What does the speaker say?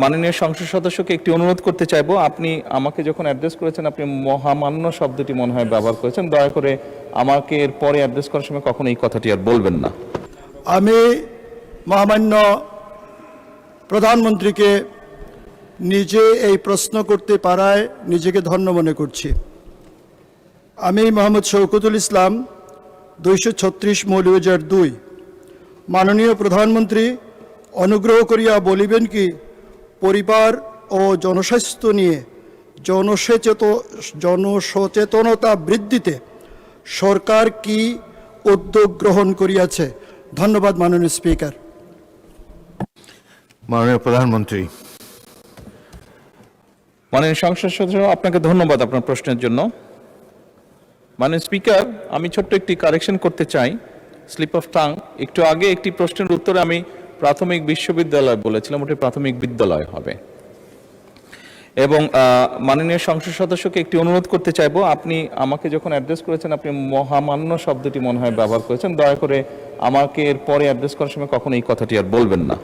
মাননীয় সংসদ সদস্যকে একটি অনুরোধ করতে চাইবো, আপনি আমাকে যখন অ্যাড্রেস করেছেন আপনি মহামান্য শব্দটি মনে হয় ব্যবহার করেছেন। দয়া করে আমাকে এর পরে অ্যাড্রেস করার সময় কখনো এই কথাটি আর বলবেন না। আমি মহামান্য প্রধানমন্ত্রীকে নিজে এই প্রশ্ন করতে পারায় নিজেকে ধন্য মনে করছি। আমি মোহাম্মদ শওকতুল ইসলাম, 236 মৌলভীবাজার 2। মাননীয় প্রধানমন্ত্রী অনুগ্রহ করিয়া বলিবেন কি, পরিবার ও জনস্বাস্থ্য নিয়ে জনসচেতনতা বৃদ্ধিতে সরকার কি উদ্যোগ গ্রহণ করিয়াছে? ধন্যবাদ মাননীয় স্পিকার। মাননীয় প্রধানমন্ত্রী। মাননীয় সংসদ সদস্য, আপনাকে ধন্যবাদ আপনার প্রশ্নের জন্য। মাননীয় স্পিকার, আমি ছোট্ট একটি কারেকশন করতে চাই, স্লিপ অফ টাং। একটু আগে একটি প্রশ্নের উত্তরে আমি প্রাথমিক বিশ্ববিদ্যালয় বলেছিলাম, ওটি প্রাথমিক বিদ্যালয় হবে। এবং মাননীয় সংসদ সদস্যকে একটি অনুরোধ করতে চাইবো, আপনি আমাকে যখন অ্যাড্রেস করেছেন আপনি মহামান্য শব্দটি মনে হয় ব্যবহার করেছেন। দয়া করে আমাকে এর পরে অ্যাড্রেস করার সময় কখনো এই কথাটি আর বলবেন না।